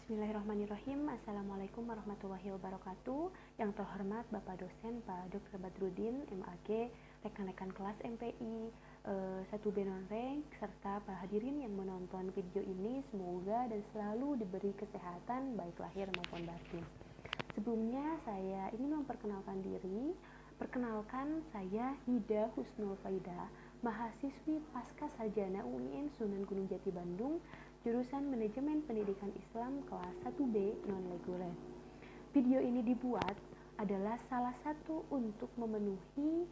Bismillahirrahmanirrahim. Assalamualaikum warahmatullahi wabarakatuh. Yang terhormat Bapak Dosen Pak Dr. Badrudin, MAG, rekan-rekan kelas MPI 1B non-rank, serta para hadirin yang menonton video ini, semoga dan selalu diberi kesehatan baik lahir maupun batin. Sebelumnya saya ingin memperkenalkan diri. Perkenalkan, saya Hida Husnul Faida, mahasiswi Pasca Sarjana UIN Sunan Gunung Jati Bandung, jurusan Manajemen Pendidikan Islam kelas 1B non-reguler. Video ini dibuat adalah salah satu untuk memenuhi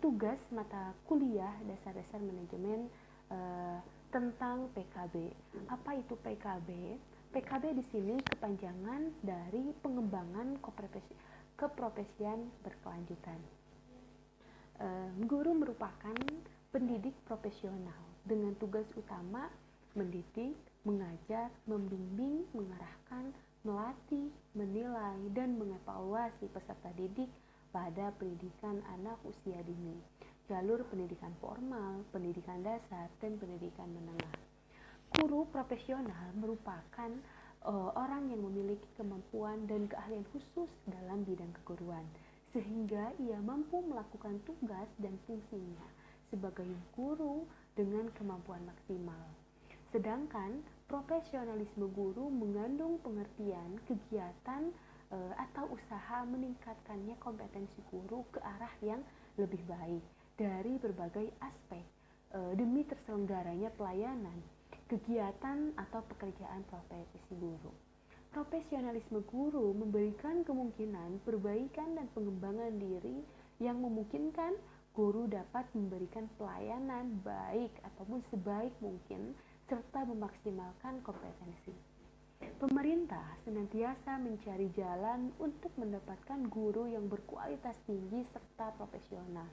tugas mata kuliah dasar-dasar manajemen tentang PKB. Apa itu PKB? PKB di sini kepanjangan dari pengembangan keprofesian berkelanjutan. Guru merupakan pendidik profesional dengan tugas utama mendidik, mengajar, membimbing, mengarahkan, melatih, menilai, dan mengevaluasi peserta didik pada pendidikan anak usia dini, jalur pendidikan formal, pendidikan dasar, dan pendidikan menengah. Guru profesional merupakan orang yang memiliki kemampuan dan keahlian khusus dalam bidang keguruan, sehingga ia mampu melakukan tugas dan fungsinya sebagai guru dengan kemampuan maksimal. Sedangkan profesionalisme guru mengandung pengertian kegiatan atau usaha meningkatkannya kompetensi guru ke arah yang lebih baik dari berbagai aspek demi terselenggaranya pelayanan, kegiatan atau pekerjaan profesi guru. Profesionalisme guru memberikan kemungkinan perbaikan dan pengembangan diri yang memungkinkan guru dapat memberikan pelayanan baik ataupun sebaik mungkin serta memaksimalkan kompetensi. Pemerintah senantiasa mencari jalan untuk mendapatkan guru yang berkualitas tinggi serta profesional.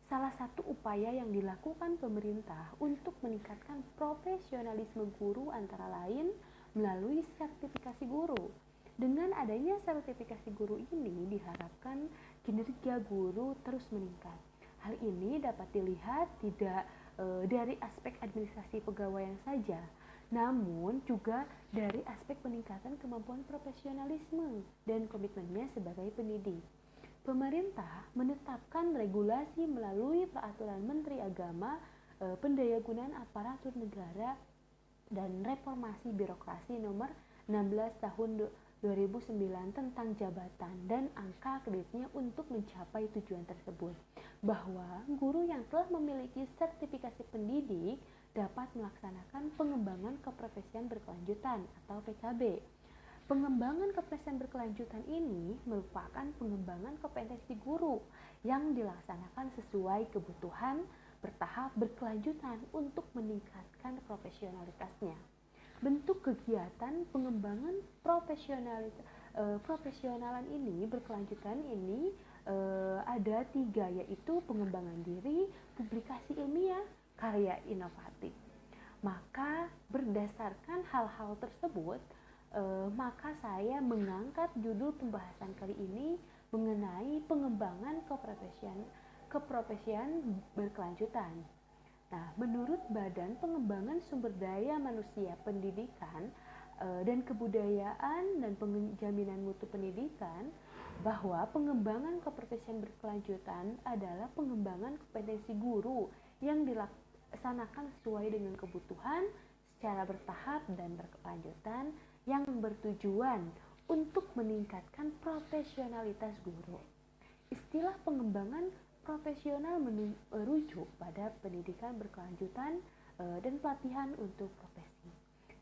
Salah satu upaya yang dilakukan pemerintah untuk meningkatkan profesionalisme guru antara lain melalui sertifikasi guru. Dengan adanya sertifikasi guru ini diharapkan kinerja guru terus meningkat. Hal ini dapat dilihat tidak dari aspek administrasi pegawaian saja, namun juga dari aspek peningkatan kemampuan profesionalisme dan komitmennya sebagai pendidik. Pemerintah menetapkan regulasi melalui Peraturan Menteri Agama, Pendayagunaan Aparatur Negara dan Reformasi Birokrasi Nomor 16 Tahun 2009 tentang jabatan dan angka kreditnya untuk mencapai tujuan tersebut, bahwa guru yang telah memiliki sertifikasi pendidik dapat melaksanakan pengembangan keprofesian berkelanjutan atau PKB. Pengembangan keprofesian berkelanjutan ini merupakan pengembangan kompetensi guru yang dilaksanakan sesuai kebutuhan bertahap berkelanjutan untuk meningkatkan profesionalitasnya. Bentuk kegiatan pengembangan profesionalan ini berkelanjutan ini ada 3, yaitu pengembangan diri, publikasi ilmiah, karya inovatif. Maka berdasarkan hal-hal tersebut, maka saya mengangkat judul pembahasan kali ini mengenai pengembangan keprofesian berkelanjutan. Nah, menurut Badan Pengembangan Sumber Daya Manusia Pendidikan dan Kebudayaan dan Penjaminan Mutu Pendidikan, bahwa pengembangan keprofesian berkelanjutan adalah pengembangan kompetensi guru yang dilaksanakan sesuai dengan kebutuhan secara bertahap dan berkelanjutan yang bertujuan untuk meningkatkan profesionalitas guru. Istilah pengembangan profesional merujuk pada pendidikan berkelanjutan dan pelatihan untuk profesi,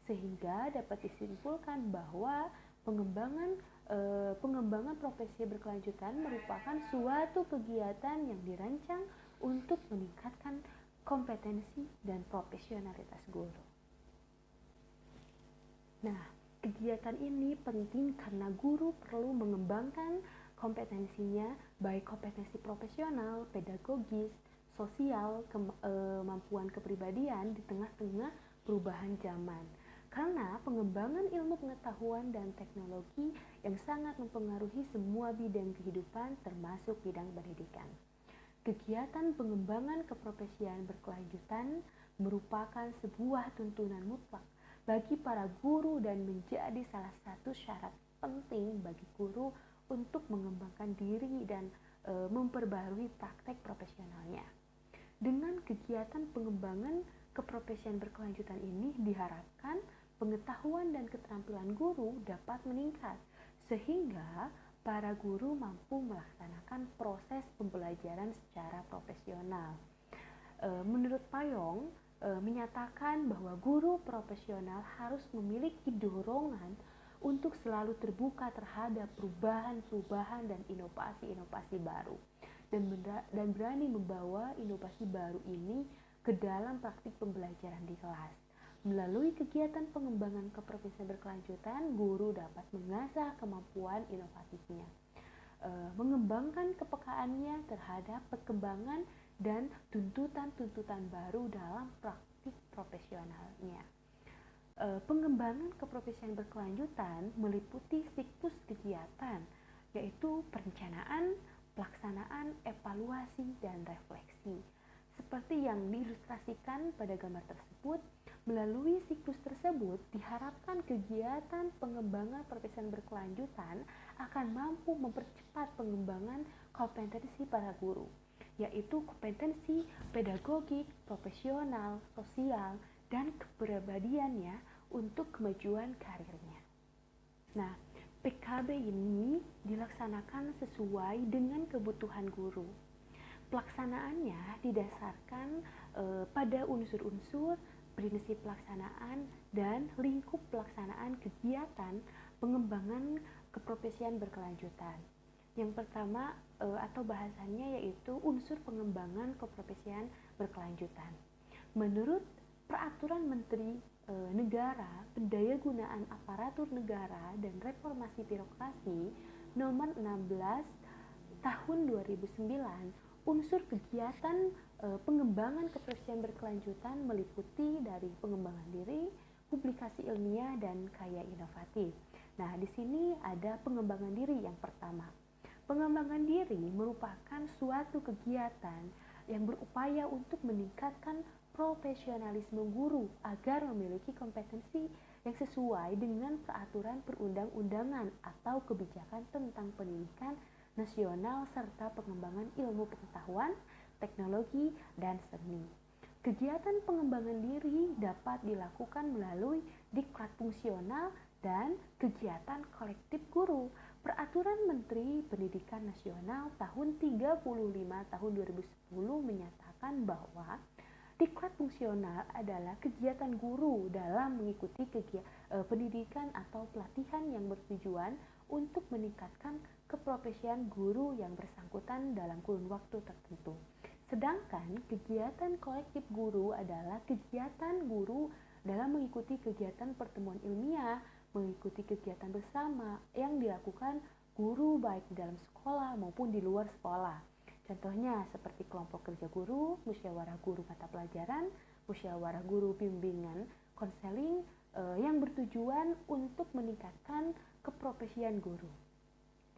sehingga dapat disimpulkan bahwa pengembangan profesi berkelanjutan merupakan suatu kegiatan yang dirancang untuk meningkatkan kompetensi dan profesionalitas guru. Nah, kegiatan ini penting karena guru perlu mengembangkan kompetensinya, baik kompetensi profesional, pedagogis, sosial, kemampuan kepribadian di tengah-tengah perubahan zaman. Karena pengembangan ilmu pengetahuan dan teknologi yang sangat mempengaruhi semua bidang kehidupan termasuk bidang pendidikan. Kegiatan pengembangan keprofesian berkelanjutan merupakan sebuah tuntunan mutlak bagi para guru dan menjadi salah satu syarat penting bagi guru untuk mengembangkan diri dan memperbarui praktek profesionalnya. Dengan kegiatan pengembangan keprofesian berkelanjutan ini diharapkan pengetahuan dan keterampilan guru dapat meningkat sehingga para guru mampu melaksanakan proses pembelajaran secara profesional. Menurut Payong, menyatakan bahwa guru profesional harus memiliki dorongan untuk selalu terbuka terhadap perubahan-perubahan dan inovasi-inovasi baru dan berani membawa inovasi baru ini ke dalam praktik pembelajaran di kelas. Melalui kegiatan pengembangan keprofesian berkelanjutan, guru dapat mengasah kemampuan inovatifnya, mengembangkan kepekaannya terhadap perkembangan dan tuntutan-tuntutan baru dalam praktik profesionalnya. Pengembangan keprofesian berkelanjutan meliputi siklus kegiatan, yaitu perencanaan, pelaksanaan, evaluasi, dan refleksi. Seperti yang diilustrasikan pada gambar tersebut, melalui siklus tersebut diharapkan kegiatan pengembangan profesional berkelanjutan akan mampu mempercepat pengembangan kompetensi para guru, yaitu kompetensi pedagogik, profesional, sosial, dan kepribadiannya untuk kemajuan karirnya. Nah, PKB ini dilaksanakan sesuai dengan kebutuhan guru. Pelaksanaannya didasarkan pada unsur-unsur, prinsip pelaksanaan, dan lingkup pelaksanaan kegiatan pengembangan keprofesian berkelanjutan. Yang pertama atau bahasannya yaitu unsur pengembangan keprofesian berkelanjutan. Menurut Peraturan Menteri Negara Pendayagunaan Aparatur Negara dan Reformasi Birokrasi Nomor 16 Tahun 2009, unsur kegiatan pengembangan keprofesian berkelanjutan meliputi dari pengembangan diri, publikasi ilmiah, dan karya inovatif. Nah, di sini ada pengembangan diri yang pertama. Pengembangan diri merupakan suatu kegiatan yang berupaya untuk meningkatkan profesionalisme guru agar memiliki kompetensi yang sesuai dengan peraturan perundang-undangan atau kebijakan tentang pendidikan nasional serta pengembangan ilmu pengetahuan, teknologi, dan seni. Kegiatan pengembangan diri dapat dilakukan melalui diklat fungsional dan kegiatan kolektif guru. Peraturan Menteri Pendidikan Nasional tahun 35 tahun 2010 menyatakan bahwa diklat fungsional adalah kegiatan guru dalam mengikuti pendidikan atau pelatihan yang bertujuan untuk meningkatkan keprofesian guru yang bersangkutan dalam kurun waktu tertentu. Sedangkan kegiatan kolektif guru adalah kegiatan guru dalam mengikuti kegiatan pertemuan ilmiah, mengikuti kegiatan bersama yang dilakukan guru baik di dalam sekolah maupun di luar sekolah. Contohnya seperti kelompok kerja guru, musyawarah guru mata pelajaran, musyawarah guru bimbingan, konseling yang bertujuan untuk meningkatkan keprofesian guru.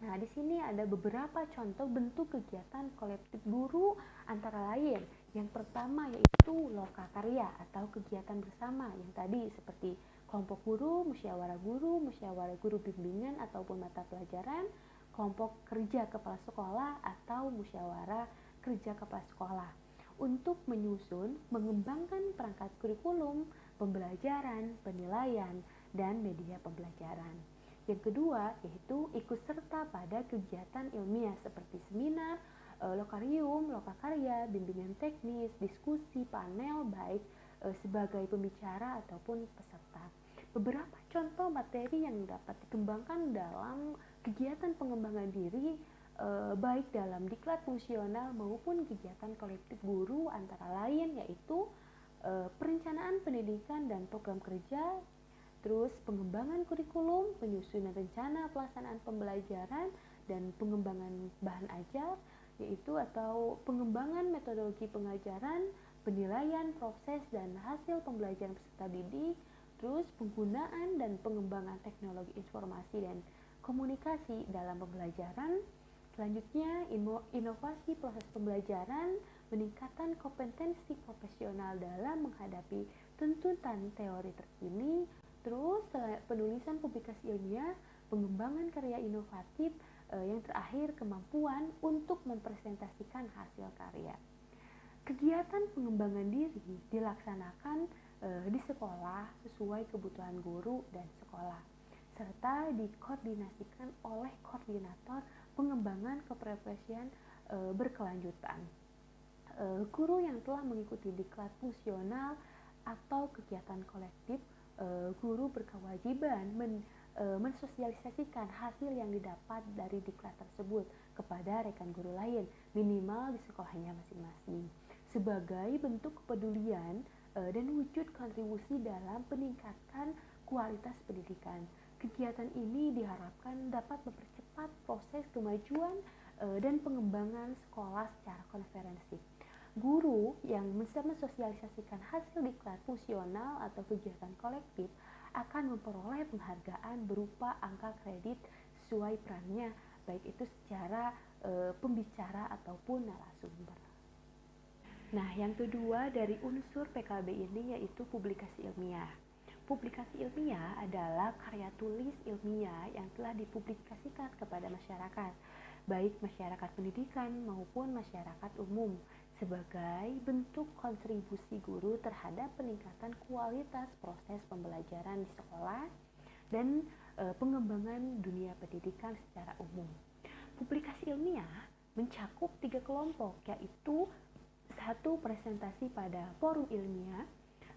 Nah, di sini ada beberapa contoh bentuk kegiatan kolektif guru antara lain. Yang pertama yaitu lokakarya atau kegiatan bersama yang tadi seperti kelompok guru, musyawarah guru bimbingan ataupun mata pelajaran, kelompok kerja kepala sekolah atau musyawarah kerja kepala sekolah untuk menyusun, mengembangkan perangkat kurikulum, pembelajaran, penilaian, dan media pembelajaran. Yang kedua yaitu ikut serta pada kegiatan ilmiah seperti seminar, lokarium, lokakarya, bimbingan teknis, diskusi, panel baik sebagai pembicara ataupun peserta. Beberapa contoh materi yang dapat dikembangkan dalam kegiatan pengembangan diri baik dalam diklat fungsional maupun kegiatan kolektif guru antara lain yaitu perencanaan pendidikan dan program kerja, terus pengembangan kurikulum, penyusunan rencana pelaksanaan pembelajaran dan pengembangan bahan ajar yaitu atau pengembangan metodologi pengajaran, penilaian proses dan hasil pembelajaran peserta didik, terus penggunaan dan pengembangan teknologi informasi dan komunikasi dalam pembelajaran. Selanjutnya, inovasi proses pembelajaran, peningkatan kompetensi profesional dalam menghadapi tuntutan teori terkini, terus penulisan publikasi ilmiah, pengembangan karya inovatif, yang terakhir kemampuan untuk mempresentasikan hasil karya. Kegiatan pengembangan diri dilaksanakan di sekolah sesuai kebutuhan guru dan sekolah, serta dikoordinasikan oleh koordinator pengembangan keprofesian berkelanjutan. Guru yang telah mengikuti diklat fungsional atau kegiatan kolektif, guru berkewajiban mensosialisasikan hasil yang didapat dari diklat tersebut kepada rekan guru lain, minimal di sekolahnya masing-masing, sebagai bentuk kepedulian dan wujud kontribusi dalam peningkatan kualitas pendidikan. Kegiatan ini diharapkan dapat mempercepat proses kemajuan dan pengembangan sekolah secara konferensi. Guru yang bisa mensosialisasikan hasil diklat fungsional atau kegiatan kolektif akan memperoleh penghargaan berupa angka kredit sesuai perannya, baik itu secara pembicara ataupun narasumber. Nah, yang kedua dari unsur PKB ini yaitu publikasi ilmiah. Publikasi ilmiah adalah karya tulis ilmiah yang telah dipublikasikan kepada masyarakat, baik masyarakat pendidikan maupun masyarakat umum, sebagai bentuk kontribusi guru terhadap peningkatan kualitas proses pembelajaran di sekolah dan pengembangan dunia pendidikan secara umum. Publikasi ilmiah mencakup 3 kelompok, yaitu 1. Presentasi pada forum ilmiah.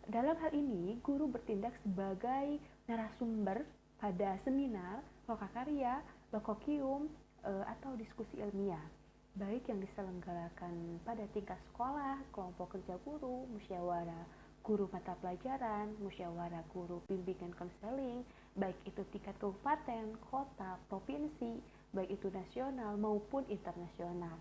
Dalam hal ini, guru bertindak sebagai narasumber pada seminar, lokakarya, lokokium, atau diskusi ilmiah, baik yang diselenggarakan pada tingkat sekolah, kelompok kerja guru, musyawarah guru mata pelajaran, musyawarah guru bimbingan konseling, baik itu tingkat kabupaten, kota, provinsi, baik itu nasional maupun internasional.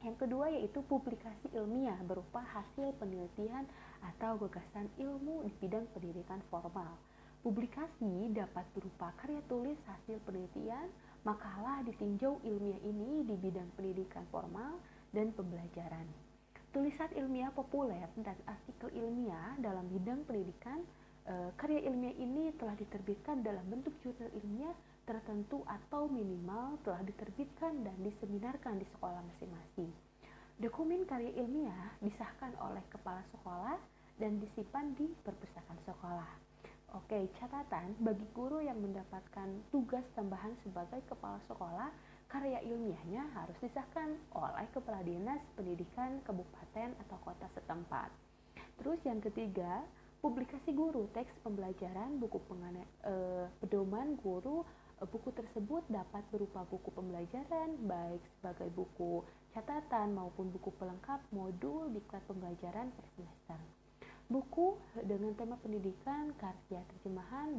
Yang kedua yaitu publikasi ilmiah berupa hasil penelitian atau gagasan ilmu di bidang pendidikan formal. Publikasi dapat berupa karya tulis hasil penelitian, makalah ditinjau ilmiah ini di bidang pendidikan formal dan pembelajaran. Tulisan ilmiah populer dan artikel ilmiah dalam bidang pendidikan, karya ilmiah ini telah diterbitkan dalam bentuk jurnal ilmiah tertentu atau minimal telah diterbitkan dan diseminarkan di sekolah masing-masing. Dokumen karya ilmiah disahkan oleh kepala sekolah dan disimpan di perpustakaan sekolah. Oke, catatan bagi guru yang mendapatkan tugas tambahan sebagai kepala sekolah, karya ilmiahnya harus disahkan oleh kepala dinas pendidikan kabupaten atau kota setempat. Terus yang ketiga, publikasi guru teks pembelajaran, buku pedoman guru. Buku tersebut dapat berupa buku pembelajaran, baik sebagai buku catatan maupun buku pelengkap modul diklat pembelajaran per semester. Buku dengan tema pendidikan, karya terjemahan,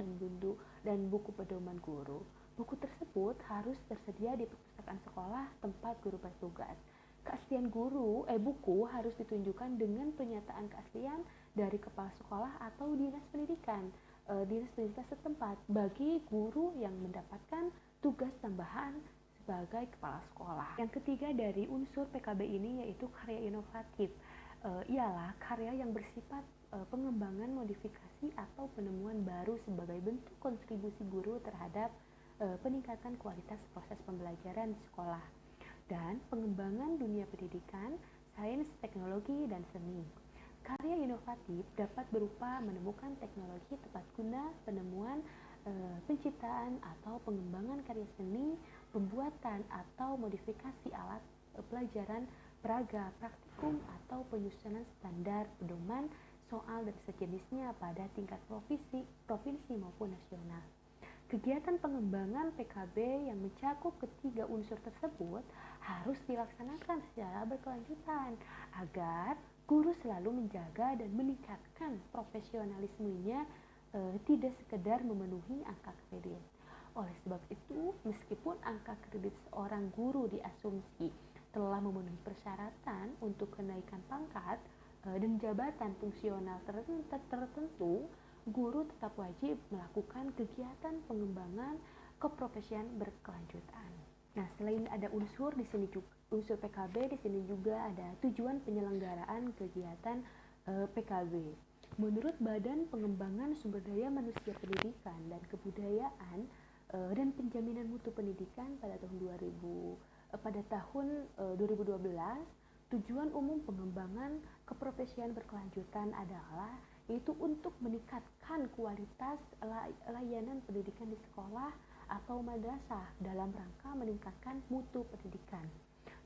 dan buku pedoman guru. Buku tersebut harus tersedia di perpustakaan sekolah tempat guru bertugas. Keaslian buku harus ditunjukkan dengan pernyataan keaslian dari kepala sekolah atau dinas pendidikan setempat bagi guru yang mendapatkan tugas tambahan sebagai kepala sekolah. Yang ketiga dari unsur PKB ini yaitu karya inovatif. Ialah karya yang bersifat pengembangan, modifikasi atau penemuan baru sebagai bentuk kontribusi guru terhadap peningkatan kualitas proses pembelajaran di sekolah dan pengembangan dunia pendidikan, sains, teknologi, dan seni. Karya inovatif dapat berupa menemukan teknologi tepat guna, penemuan, penciptaan atau pengembangan karya seni, pembuatan atau modifikasi alat pelajaran, peraga, praktikum, atau penyusunan standar, pedoman, soal, dan sejenisnya pada tingkat provinsi maupun nasional. Kegiatan pengembangan PKB yang mencakup ketiga unsur tersebut harus dilaksanakan secara berkelanjutan agar guru selalu menjaga dan meningkatkan profesionalismenya, tidak sekedar memenuhi angka kredit. Oleh sebab itu, meskipun angka kredit seorang guru diasumsi telah memenuhi persyaratan untuk kenaikan pangkat dan jabatan fungsional tertentu, guru tetap wajib melakukan kegiatan pengembangan keprofesian berkelanjutan. Nah, selain ada unsur PKB di sini juga ada tujuan penyelenggaraan kegiatan PKB. Menurut Badan Pengembangan Sumber Daya Manusia Pendidikan dan Kebudayaan dan Penjaminan Mutu Pendidikan pada tahun 2012, tujuan umum pengembangan keprofesian berkelanjutan adalah yaitu untuk meningkatkan kualitas layanan pendidikan di sekolah atau madrasah dalam rangka meningkatkan mutu pendidikan.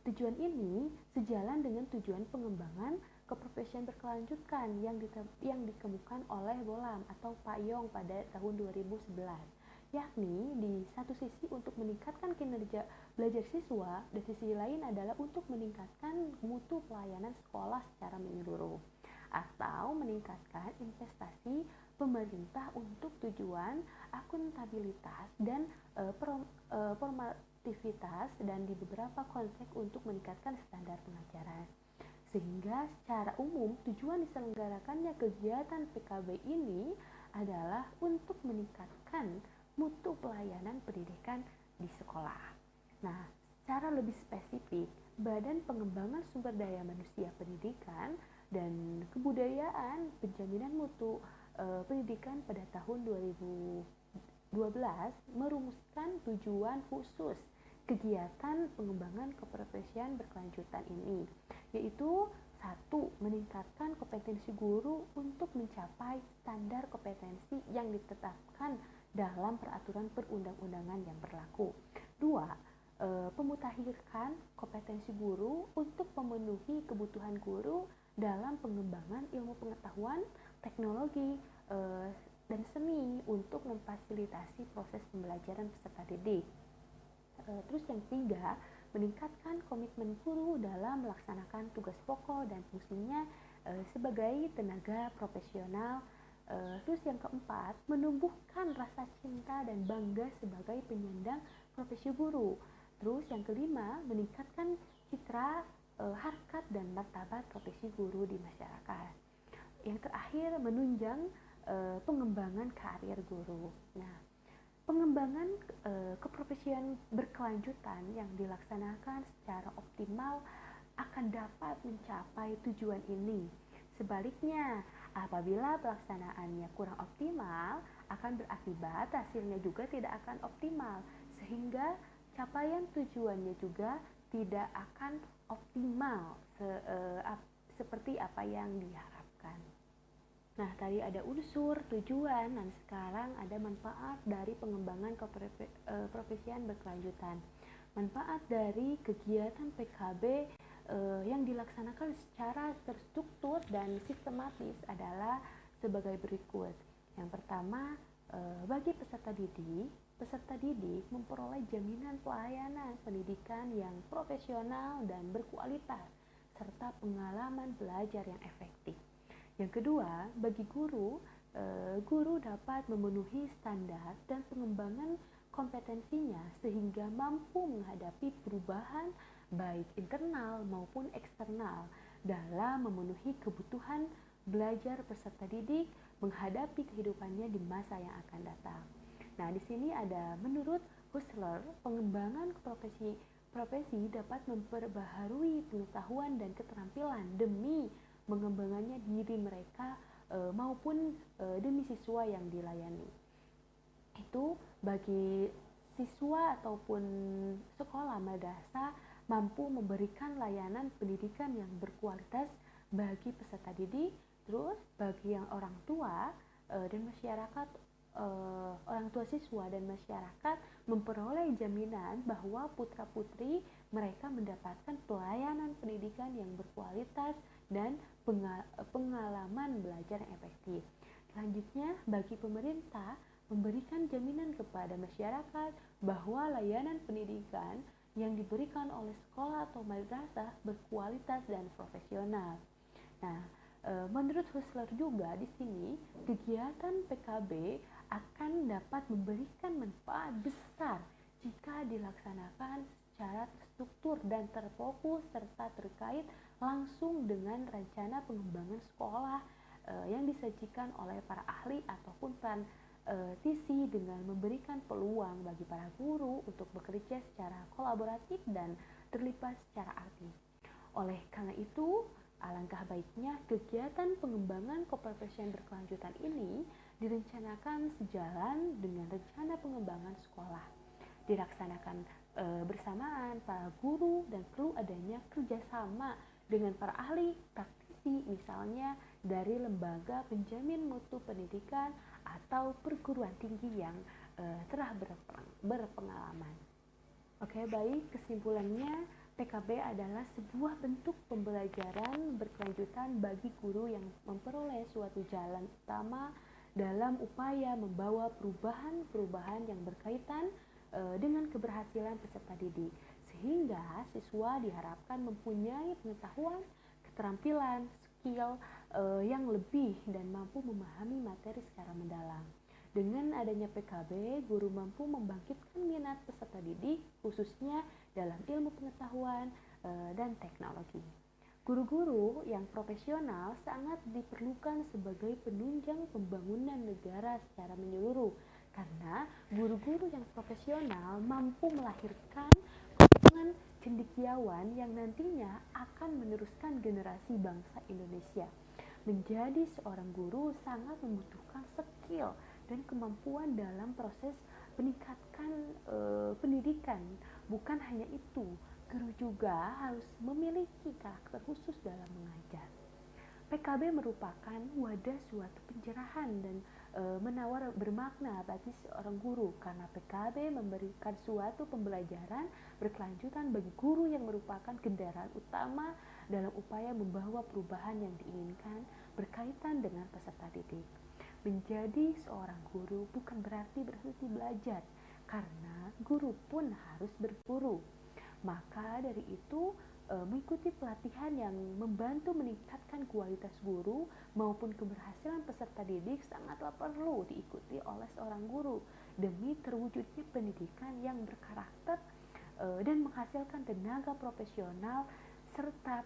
Tujuan ini sejalan dengan tujuan pengembangan keprofesian berkelanjutan yang dikemukakan oleh Bolam atau Pak Yong pada tahun 2011, yakni di satu sisi untuk meningkatkan kinerja belajar siswa, dan sisi lain adalah untuk meningkatkan mutu pelayanan sekolah secara menyeluruh, atau meningkatkan investasi pemerintah untuk tujuan akuntabilitas dan formativitas dan di beberapa konteks untuk meningkatkan standar pengajaran. Sehingga secara umum tujuan diselenggarakannya kegiatan PKB ini adalah untuk meningkatkan mutu pelayanan pendidikan di sekolah. Nah, secara lebih spesifik, Badan Pengembangan Sumber Daya Manusia Pendidikan dan Kebudayaan Penjaminan Mutu Pendidikan pada tahun 2012 merumuskan tujuan khusus kegiatan pengembangan keprofesian berkelanjutan ini, yaitu 1. Meningkatkan kompetensi guru untuk mencapai standar kompetensi yang ditetapkan dalam peraturan perundang-undangan yang berlaku. 2. Pemutakhirkan kompetensi guru untuk memenuhi kebutuhan guru dalam pengembangan ilmu pengetahuan, teknologi, dan seni untuk memfasilitasi proses pembelajaran peserta didik. Terus yang 3, meningkatkan komitmen guru dalam melaksanakan tugas pokok dan fungsinya sebagai tenaga profesional. Terus yang 4, menumbuhkan rasa cinta dan bangga sebagai penyandang profesi guru. Terus yang 5, meningkatkan citra, harkat dan martabat profesi guru di masyarakat. Yang terakhir, menunjang pengembangan karir guru. Nah, pengembangan keprofesian berkelanjutan yang dilaksanakan secara optimal akan dapat mencapai tujuan ini. Sebaliknya, apabila pelaksanaannya kurang optimal, akan berakibat hasilnya juga tidak akan optimal, sehingga capaian tujuannya juga tidak akan optimal seperti apa yang diharapkan. Nah, tadi ada unsur, tujuan, dan sekarang ada manfaat dari pengembangan keprofesian berkelanjutan. Manfaat dari kegiatan PKB yang dilaksanakan secara terstruktur dan sistematis adalah sebagai berikut. Yang pertama, bagi peserta didik memperoleh jaminan pelayanan pendidikan yang profesional dan berkualitas, serta pengalaman belajar yang efektif. Yang kedua, bagi guru dapat memenuhi standar dan pengembangan kompetensinya sehingga mampu menghadapi perubahan baik internal maupun eksternal dalam memenuhi kebutuhan belajar peserta didik menghadapi kehidupannya di masa yang akan datang. Nah, di sini ada menurut Husserl, pengembangan profesi dapat memperbaharui pengetahuan dan keterampilan demi pengembangannya diri mereka maupun demi siswa yang dilayani. Itu bagi siswa ataupun sekolah madrasah mampu memberikan layanan pendidikan yang berkualitas bagi peserta didik. Terus bagi yang orang tua dan masyarakat, orang tua siswa dan masyarakat memperoleh jaminan bahwa putra-putri mereka mendapatkan pelayanan pendidikan yang berkualitas dan pengalaman belajar yang efektif. Selanjutnya, bagi pemerintah memberikan jaminan kepada masyarakat bahwa layanan pendidikan yang diberikan oleh sekolah atau madrasah berkualitas dan profesional. Nah, menurut Husserl juga di sini kegiatan PKB akan dapat memberikan manfaat besar jika dilaksanakan secara terstruktur dan terfokus serta terkait langsung dengan rencana pengembangan sekolah yang disajikan oleh para ahli ataupun praktisi dengan memberikan peluang bagi para guru untuk bekerja secara kolaboratif dan terlibat secara aktif. Oleh karena itu, alangkah baiknya kegiatan pengembangan keprofesian berkelanjutan ini direncanakan sejalan dengan rencana pengembangan sekolah. Dilaksanakan bersamaan para guru dan perlu adanya kerjasama dengan para ahli praktisi, misalnya dari lembaga penjamin mutu pendidikan atau perguruan tinggi yang telah berpengalaman. Oke, baik, kesimpulannya PKB adalah sebuah bentuk pembelajaran berkelanjutan bagi guru yang memperoleh suatu jalan utama dalam upaya membawa perubahan-perubahan yang berkaitan dengan keberhasilan peserta didik, sehingga siswa diharapkan mempunyai pengetahuan, keterampilan, skill yang lebih dan mampu memahami materi secara mendalam. Dengan adanya PKB, guru mampu membangkitkan minat peserta didik, khususnya dalam ilmu pengetahuan dan teknologi. Guru-guru yang profesional sangat diperlukan sebagai penunjang pembangunan negara secara menyeluruh, karena guru-guru yang profesional mampu melahirkan golongan cendekiawan yang nantinya akan meneruskan generasi bangsa Indonesia. Menjadi seorang guru sangat membutuhkan skill dan kemampuan dalam proses meningkatkan pendidikan. Bukan hanya itu, guru juga harus memiliki karakter khusus dalam mengajar. PKB merupakan wadah suatu pencerahan dan menawar bermakna bagi seorang guru, karena PKB memberikan suatu pembelajaran berkelanjutan bagi guru yang merupakan kendaraan utama dalam upaya membawa perubahan yang diinginkan berkaitan dengan peserta didik. Menjadi seorang guru bukan berarti berhenti belajar, karena guru pun harus berguru. Maka dari itu, mengikuti pelatihan yang membantu meningkatkan kualitas guru maupun keberhasilan peserta didik sangatlah perlu diikuti oleh seorang guru demi terwujudnya pendidikan yang berkarakter dan menghasilkan tenaga profesional serta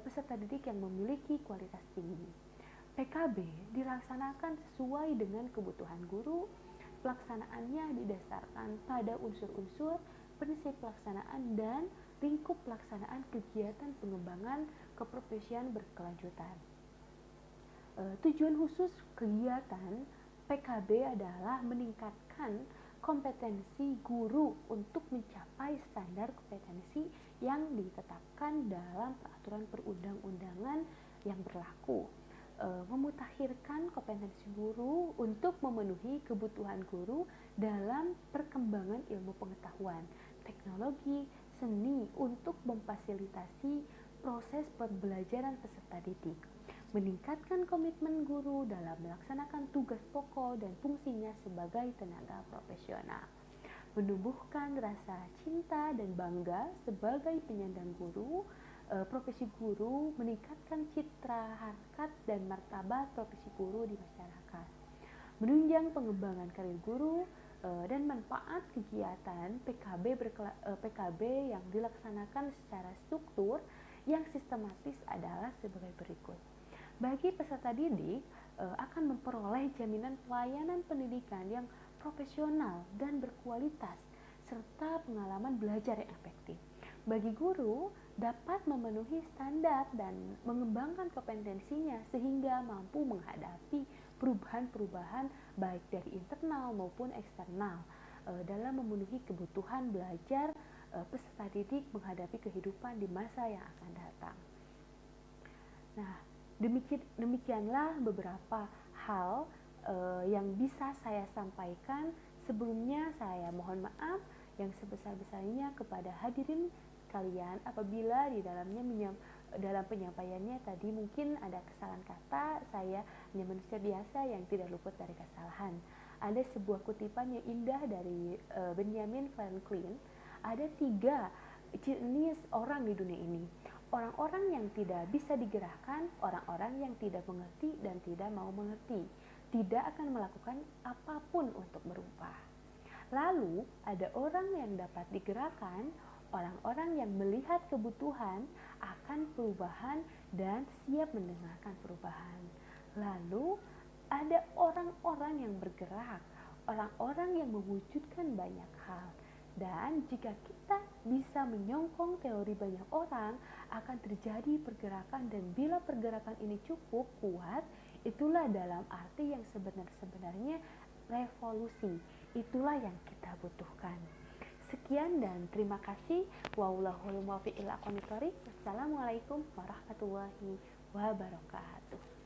peserta didik yang memiliki kualitas tinggi. PKB dilaksanakan sesuai dengan kebutuhan guru. Pelaksanaannya didasarkan pada unsur-unsur, prinsip pelaksanaan, dan lingkup pelaksanaan kegiatan pengembangan keprofesian berkelanjutan. Tujuan khusus kegiatan PKB adalah meningkatkan kompetensi guru untuk mencapai standar kompetensi yang ditetapkan dalam peraturan perundang-undangan yang berlaku. Memutakhirkan kompetensi guru untuk memenuhi kebutuhan guru dalam perkembangan ilmu pengetahuan, teknologi, seni untuk memfasilitasi proses pembelajaran peserta didik. Meningkatkan komitmen guru dalam melaksanakan tugas pokok dan fungsinya sebagai tenaga profesional. Menumbuhkan rasa cinta dan bangga sebagai penyandang guru. Profesi guru meningkatkan citra, harkat, dan martabat profesi guru di masyarakat. Menunjang pengembangan karir guru dan manfaat kegiatan PKB yang dilaksanakan secara struktur yang sistematis adalah sebagai berikut. Bagi peserta didik akan memperoleh jaminan pelayanan pendidikan yang profesional dan berkualitas serta pengalaman belajar yang efektif. Bagi guru, dapat memenuhi standar dan mengembangkan kompetensinya sehingga mampu menghadapi perubahan-perubahan baik dari internal maupun eksternal dalam memenuhi kebutuhan belajar peserta didik menghadapi kehidupan di masa yang akan datang. Nah, demikianlah beberapa hal yang bisa saya sampaikan. Sebelumnya saya mohon maaf yang sebesar-besarnya kepada hadirin kalian apabila di dalam penyampaiannya tadi mungkin ada kesalahan kata. Saya hanya manusia biasa yang tidak luput dari kesalahan. Ada sebuah kutipan yang indah dari Benjamin Franklin. Ada 3 jenis orang di dunia ini: orang-orang yang tidak bisa digerakkan, orang-orang yang tidak mengerti dan tidak mau mengerti, tidak akan melakukan apapun untuk berubah. Lalu ada orang yang dapat digerakkan, orang-orang yang melihat kebutuhan akan perubahan dan siap mendengarkan perubahan. Lalu ada orang-orang yang bergerak, orang-orang yang mewujudkan banyak hal. Dan jika kita bisa menyongkong teori banyak orang, akan terjadi pergerakan, dan bila pergerakan ini cukup kuat, itulah dalam arti yang sebenarnya revolusi. Itulah yang kita butuhkan. Sekian dan terima kasih. Wallahul muwaffiq ila aqwamit thoriq. Wassalamualaikum warahmatullahi wabarakatuh.